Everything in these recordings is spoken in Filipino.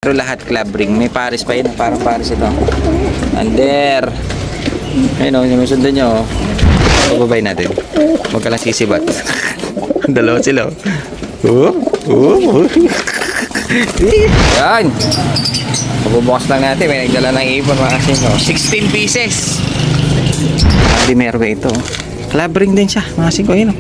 Pero lahat club ring. May pares pa yun. Parang pares ito. Under. Ayun o, yung sundan nyo. Pababay natin. Huwag ka lang sisibat. Dalawa sila. Yan. Pabubukas lang natin. May nagdala ng ibon mga kasing. 16 pieces. Hindi meron ba ito? Club ring din siya mga kasing ko. Ayun o.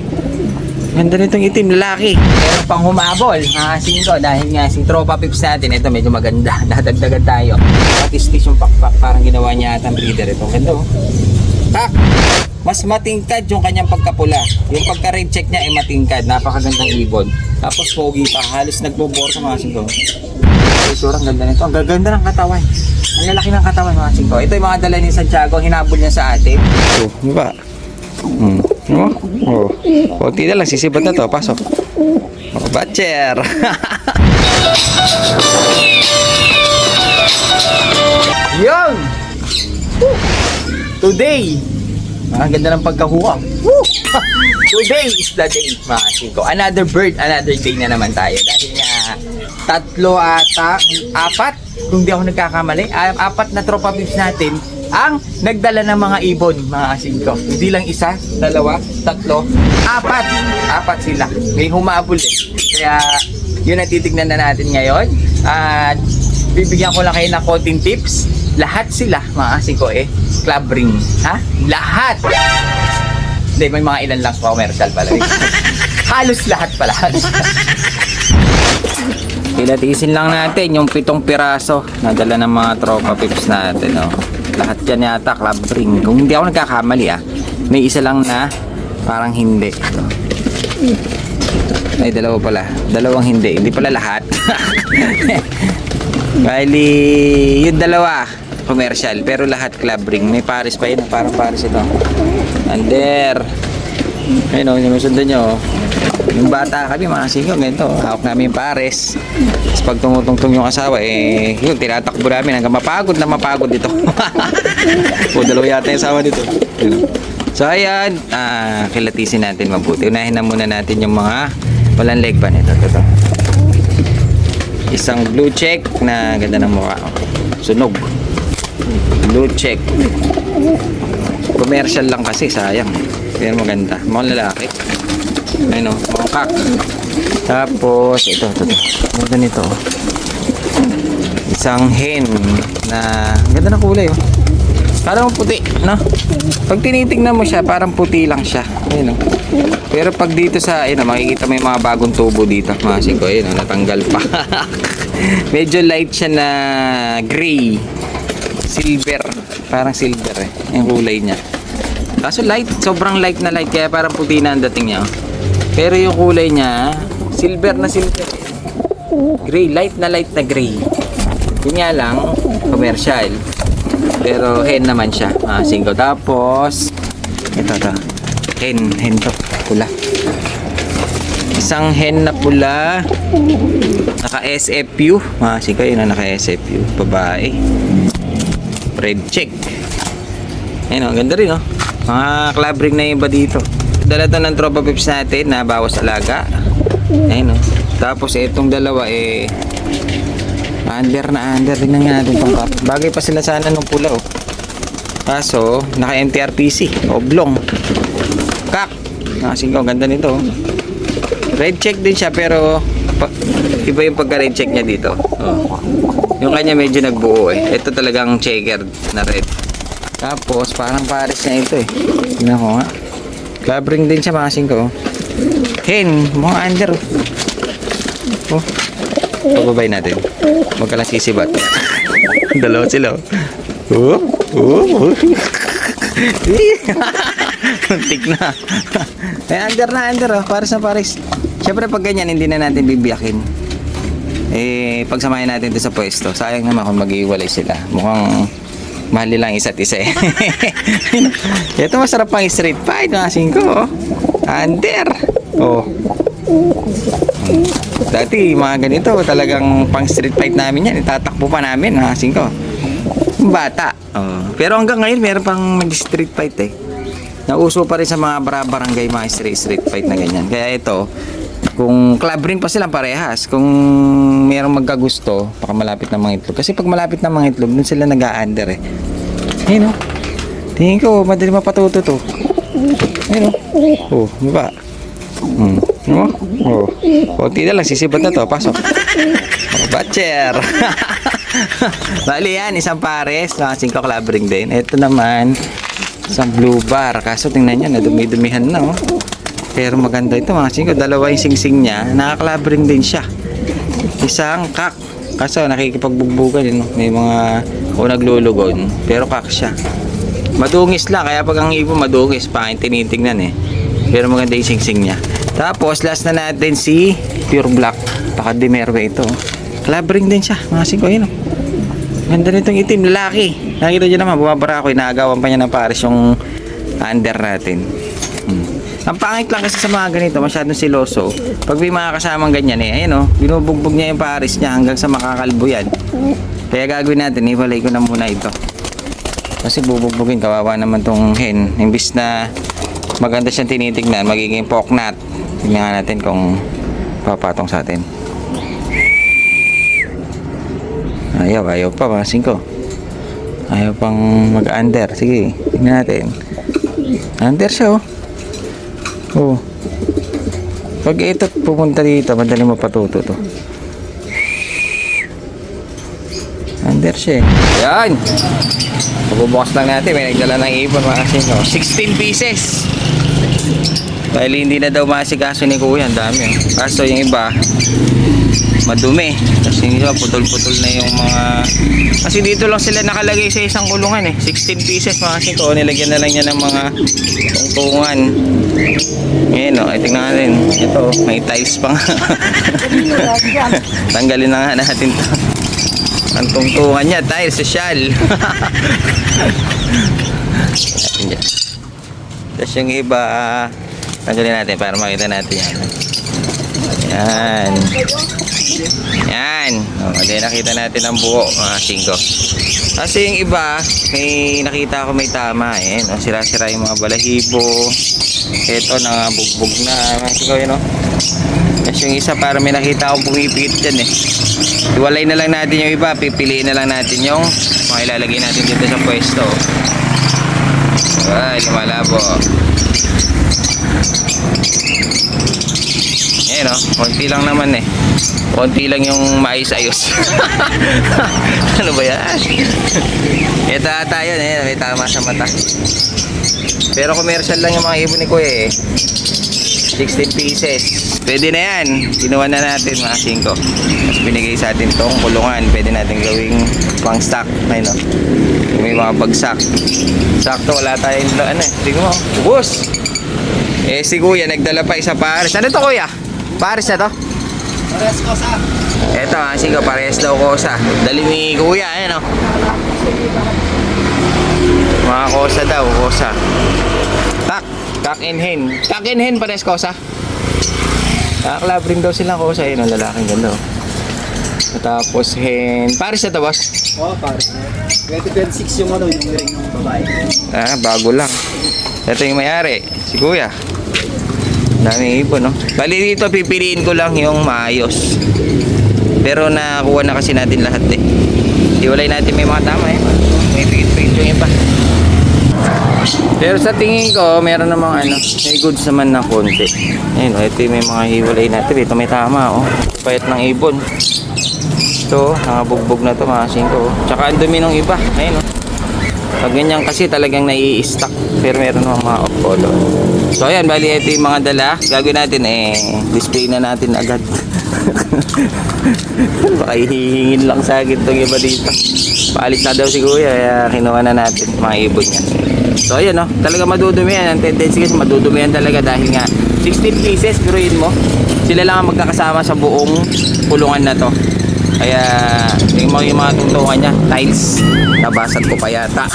Ganda nitong itim, lalaki. Meron pang humabol, mga singko, dahil nga si tropa pips natin, ito medyo maganda. Dadagdagan tayo. Patis-tis yung pakpak, parang ginawa niya atang breeder ito. Ganda oh. Tak! Mas matingkad yung kanyang pagkapula. Yung pagka-red check niya ay matingkad. Napakagandang ibon. Tapos pogi pa, halos nagbo-bore sa mga singko. Sure, ang ganda nito. Ang gaganda ng katawan. Ang lalaki ng katawan mga singko. Ito yung mga dala ni Santiago, hinabol niya sa atin. Oh, di ba? Konti na lang, sisibat na to. Pasok. Batcher. Yung today, ang ganda ng pagkakuha. Today is the day, mga singko. Another bird, another day na naman tayo. Dahil nga, apat, kung di ako nagkakamali, apat na tropa pips natin ang nagdala ng mga ibon, mga singko. Hindi lang isa, dalawa, tatlo, apat sila. May humabol eh. Kaya yun ang titignan na natin ngayon. At bibigyan ko lang kayo ng konting tips. Lahat sila, mga singko club ring. Ha? Lahat! Hindi, may mga ilan lang commercial pala. Halos lahat pala. Ilatisin lang natin yung 7 piraso na dala ng mga tropa pips natin. Lahat yan yata club ring. Kung hindi ako nagkakamali may isa lang na parang hindi. Ay, dalawa pala. Dalawang hindi. Hindi pala lahat. Bali, yung dalawa commercial, pero lahat club ring. May pares pa yun. Parang pares ito. Under. Ayun o, yung sundan nyo. Yung bata kami, mga singko, ganito. Hawak namin yung pares. Tapos pag tumutungtong yung asawa, yun, tinatakbo namin hanggang mapagod dito. O, dalawa yata yung asawa dito. So, ayan. Kilatisin natin mabuti. Unahin na muna natin yung mga walang leg pa nito. Ito. Isang blue check na ganda ng mukha. Sunog. Blue check. Commercial lang kasi, sayang. Pero maganda. Mukhang lalaki. Ayun o, mongkak. Tapos, ito. Ganda nito. Isang hen na ganda ng kulay oh. Parang puti, no? Pag tinitingnan mo siya, parang puti lang siya. Ayun o. Pero pag dito sa, ayun o, makikita mo yung mga bagong tubo dito. Mga singko, ayun o, natanggal pa. Medyo light siya na gray. Silver. Parang silver yung kulay niya. Kaso light, sobrang light na light, kaya parang puti na ang dating niya. Pero yung kulay niya, silver na silver. Gray, light na gray. Yun nga lang, commercial. Pero hen naman siya, singko. Tapos, ito. Hen to, pula. Isang hen na pula. Naka SFU. Singko, yun na naka SFU. Babae. Red check. Ayun o, ganda rin o. Mga club ring na iba dito. Dala to ng tropa pips natin na bawas alaga. Ayun o. Tapos itong dalawa under. Tingnan nga natin itong kap. Bagay pa sila sana nung pula o. Kaso naka MTRPC oblong. Kak. Singko, ganda nito o. Red check din siya pero iba yung pagka red check niya dito. Yung kanya medyo nagbuo Ito talagang checkered na red. Tapos parang pares na ito Tingnan ko nga. Club ring din siya mga singko. Hen, mga under. Pababay natin. Huwag ka lang sisibat. Dalawa sila. Muntik na. Under pares na pares. Siyempre pag ganyan hindi na natin bibiyakin. Pagsamahin natin ito sa pwesto. Sayang naman kung mag-iwalay sila. Mukhang mahal lang isa't isa Ito masarap pang street fight mga singko. Under. Dati mga ganito talagang pang street fight namin yan. Itatakbo pa namin mga singko. Bata. Pero hanggang ngayon meron pang mag-street fight Nauso pa rin sa mga barangay mga street fight na ganyan. Kaya ito Kung club ring pa silang parehas. Kung mayroong magkagusto, baka malapit na mga itlog. Kasi pag malapit na mga itlog, dun sila nag-a-under eh. Ayun oh. Tingin ko, madali mapatuto to. Ayun oh. Oh, diba? Oh. Kunti na lang, sisibat na to. Pasok. Oh, batcher. Bali yan, isang pares. Mga 5 club ring din. Ito naman, isang blue bar. Kaso tingnan nyo, nadumi-dumihan na oh. Pero maganda ito mga 5. Dalawa yung singsing niya. Naka-club ring din siya. Isang kak. Kaso nakikipagbubugan no? May mga naglulugon. Pero kak siya. Madungis lang. Kaya pag ang ibon madungis, pangin tinitingnan eh. Pero maganda yung singsing niya. Tapos last na natin si pure black. Baka demerwe ito. Club ring din siya mga 5. Yun oh. Ganda nitong itim. Lalaki. Nakita nyo naman. Bumabara ako. Inaagawan pa niya ng pares yung under natin. Ang pangit lang kasi sa mga ganito, masyadong siloso. Pag may mga kasamang ganyan eh, ayun oh, binubugbog niya yung pares niya hanggang sa makakalbo yan. Kaya gagawin natin, iwalay ko na muna ito. Kasi bubugbogin, kawawa naman tong hen. Imbis na maganda siyang tinitignan, magiging poknat. Tingnan nga natin kung papatong sa atin. Ayaw pa mga 5. Ayaw pang mag-under. Sige, tingnan natin. Under siya oh. Oh. Pag ito pupunta dito, madali mapatuto to. Under siya. Yan. Pagbubukas lang natin, may nagdala ng ibon mga 5. 16 pieces. Dahil hindi na daw masikaso ni Kuya, ang dami. Kaso yung iba, madumi. Kasi yung iba, putol-putol na yung mga... Kasi dito lang sila nakalagay sa isang kulungan eh. 16 pieces mga 5. Nilagyan na lang niya ng mga tungtungan. Ngayon o, tingnan natin. Ito, may tiles pa nga. Tanggalin na nga natin to. Ang tungtungan niya, tiles, social. Natin dyan. Tapos yung iba, tanggalin natin para makita natin yan. Yan. Yan. O, nakita natin ang buo, mga 5. Kasi yung iba, may nakita ko may tama. Ayan, o, sira-sira yung mga balahibo. Ito, nangabugbog na. Mga 5 yun, o. Tapos yung isa, para may nakita akong pumipikit dyan, eh. Iwalay na lang natin yung iba. Pipiliin na lang natin yung mga ilalagay natin dito sa pwesto. Ay, lumalabo. Ayan o, konti lang naman eh. Konti lang yung maayos-ayos. Ano ba yan? Ito ata yun eh, may tama sa mata. Pero commercial lang yung mga ibon ni Kuya eh. 16 pieces. Pwede na yan. Kinuha na natin mga 5. Tapos binigay sa atin tong kulungan. Pwede natin gawing pang stock. Ayun o. May mga bagsak. Sakto, wala tayong ano eh. Tingnan mo. Ubus! Eh si Kuya nagdala pa isa pares. Ano to Kuya? Pares na to? Pares kosa. Eto mga 5, pares daw kosa. Dali ni Kuya, ayan o. Mga kosa daw, kosa. Kak and hen. Kak and hen, pares kosa. Nakaklab rin daw silang kosa. Ayun o, lalaking ganda o. Tapos hen. Pares na to boss? Oo, pares na. 2026 yung ano, yung ring ng babae. Ah, bago lang. Ito yung may-ari, si Kuya. Daming ibon, no? Bali dito, pipiliin ko lang yung maayos. Pero nakuha na kasi natin lahat eh. Iwalay natin may mga tama eh. May pigit-pigit yung iba. Pero sa tingin ko, meron namang ano, may goods naman na konti. Ayun, ito yung may mga hiwalay natin. Ito may tama, oh. Payat ng ibon. Ito, nakabugbog na to mga 5. Tsaka ang dumi ng iba. Ayun, oh. Pag ganyan kasi talagang nai-stack. Pero meron naman mga off-color. So ayan, bali ito yung mga dala. Gagawin natin display na natin agad. Baka hihingin lang sa akin itong iba dito. Paalis na daw si Kuya, kaya kinuha na natin mga ibon niya. So ayan o, talaga madudumihan. Ang tendency kasi madudumihan talaga dahil nga 16 pieces, piruin mo. Sila lang ang magkakasama sa buong pulungan na to. Kaya yung mga tungtungan niya, tiles. Nabasag ko pa yata.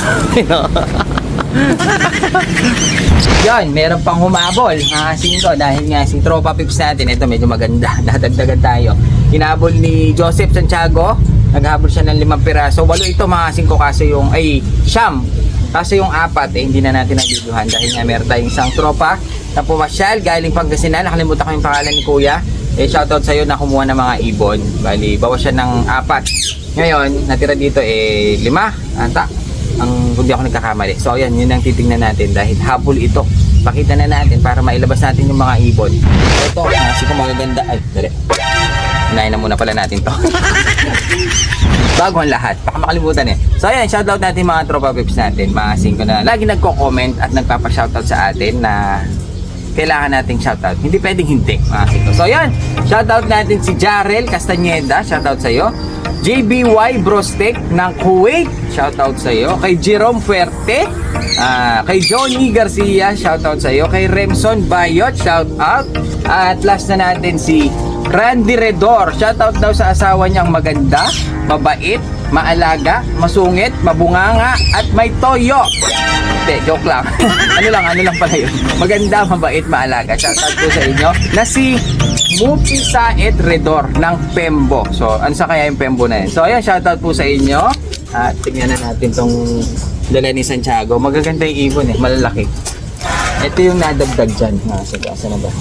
Yan, meron pang humabol mga 5 dahil nga si Tropa Pips natin, ito medyo maganda, dadagdagan tayo. Hinabol ni Joseph Santiago, naghabol siya ng 5 piraso. 8 ito mga 5 kaso yung, siyam. Kaso yung 4 hindi na natin nabiduhan dahil nga meron tayong isang tropa na pumasyal galing Pangasinan. Nakalimutan ko yung pangalan ni Kuya. Shoutout sa'yo na kumuha ng mga ibon. Bali, bawas siya ng 4. Ngayon, natira dito 5. Anta, hindi ako nagkakamali. So ayan, yun ang titingnan natin dahil habol ito. Pakita na natin para mailabas natin yung mga ibon. Ito, kasi kung magaganda. Ay, dali. Unahin na muna pala natin to. Bago ang lahat, baka makalimutan eh. So ayan, shoutout natin mga tropa pips natin. Mga 5 na lagi nagko-comment at nagpapa-shoutout sa atin na kailangan nating shoutout. Hindi pwedeng hindi, mga 5. So ayan, shoutout natin si Jarel Castañeda. Shoutout sa'yo. JBY Brostek ng Kuwait. Shoutout sa'yo. Kay Jerome Fuerte. Kay Johnny Garcia. Shoutout sa'yo. Kay Remson Bayot. Shoutout. At last na natin si Randy Redor. Shoutout daw sa asawa niyang maganda, mabait, maalaga, masungit, mabunganga, at may toyo. Hindi, joke lang. ano lang pala yun. Maganda, mabait, maalaga. Shoutout po sa inyo na si Mupi Saed Redor ng Pembo. So, ano sa kaya yung Pembo na yun? So, ayan, shoutout po sa inyo. At tingnan na natin tong dala ni Santiago. Magaganda yung ibon eh, malalaki. Ito yung nadagdag dyan. Saan na ba?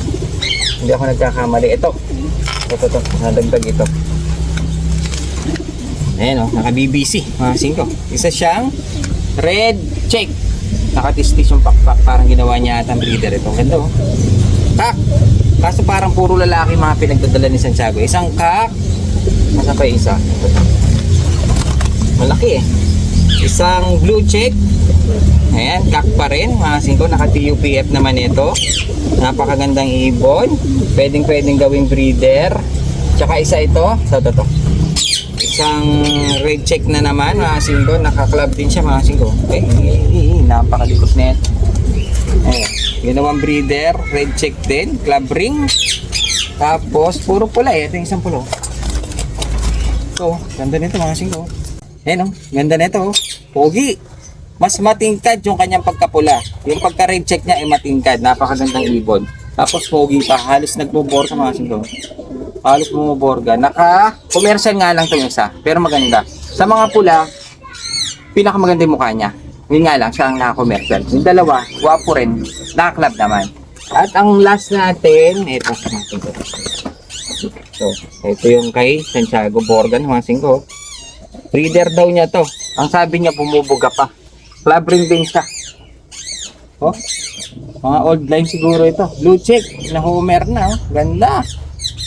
Hindi ako nagkakamali. Ito, nadagdag ito. Ayan o, naka-BBC, mga 5. Isa siyang red check. Nakatistis yung pakpak, parang ginawa niya atang breeder ito. Ganda o. Kak! Kaso parang puro lalaki mga pinagdadala ni Santiago. Isang kak, nasa pa isa. Malaki eh. Isang blue check. Ayan, kak pa rin, mga 5. Naka-TUPF naman ito. Napakagandang ibon. Pwedeng gawing breeder. Tsaka isa ito. Ito. Isang red check na naman, mga 5. Naka-club din siya, mga 5. Napakalikos na yan. Ayan. Ginawang breeder. Red check din. Club ring. Tapos, puro pula eh. Ito yung isang pulo. Ito, ganda nito mga 5. Ayan o, ganda nito. Pogi. Mas matingkad yung kanyang pagkapula. Yung pagka-red check niya ay matingkad. Napakagandang ibon. Tapos pogi pa. Halos nagbuborga mga 5. Halos bumuborga. Naka-commercial nga lang ito yung isa. Pero maganda. Sa mga pula, pinakamaganda yung mukha niya. Yun nga lang, siya ang naka-commercial. Yung dalawa, wapo rin. Naka-club naman. At ang last natin, ito. So, ito yung kay Santiago Borgan, mga 5. Breeder daw niya to. Ang sabi niya, bumubuga pa. Club ring din siya. Oh, mga old line siguro ito. Blue check, na-homer na. Oh. Ganda.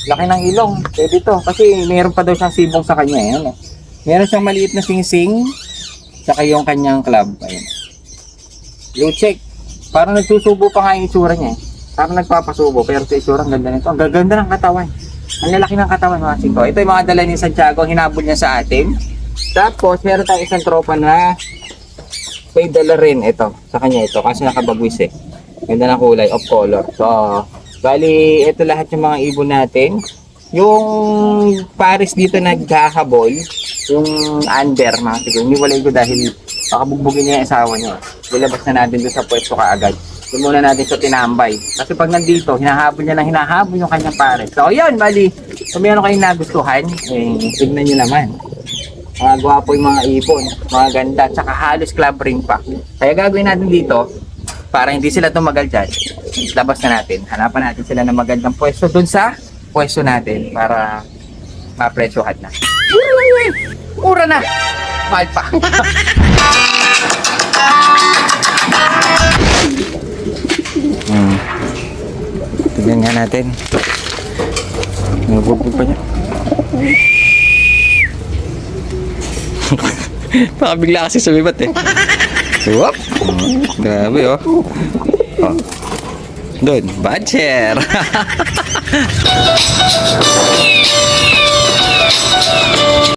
Laki ng ilong. Pwede to. Kasi meron pa daw siyang sibong sa kanya. Ayan, oh. Meron siyang maliit na sing-sing. Saka yung kanyang club. Ayan. Blue check. Parang nagsusubo pa nga yung itsura niya. Parang nagpapasubo. Pero sa itsura, ang ganda nito. Ang gaganda ng katawan. Ang lalaki ng katawan, mga 5. Ito yung mga dala ni Santiago. Hinabol niya sa atin. Tapos, meron tayong isang tropa na may dala rin ito. Sa kanya ito. Kasi nakabagwis eh. Ganda ng kulay. Off color. So, bali, ito lahat yung mga ibon natin. Yung pares dito naghahabol. Yung under, mga 5. Iniwalay ko dahil makabugbugin niya yung asawa niya. Ilabas na natin doon sa pwesto kaagad. Doon muna natin siya tinambay. Kasi pag nandito, hinahabol niya ng hinahabol yung kanyang pares. So, yun, bali. Kung meron kayong nagustuhan, tignan nyo naman. Mga gwapo yung mga ibon, mga ganda, tsaka halos club ring pa. Kaya gagawin natin dito, para hindi sila tumagal dyan, labas na natin. Hanapan natin sila ng magandang pwesto dun sa pwesto natin para mapresyohan na. Mura na! Mahal pa! Tignan nga natin. Nagbubog pa niya. Baka bigla kasi sumibat eh. Whoop! Grabe oh. Doon, badger!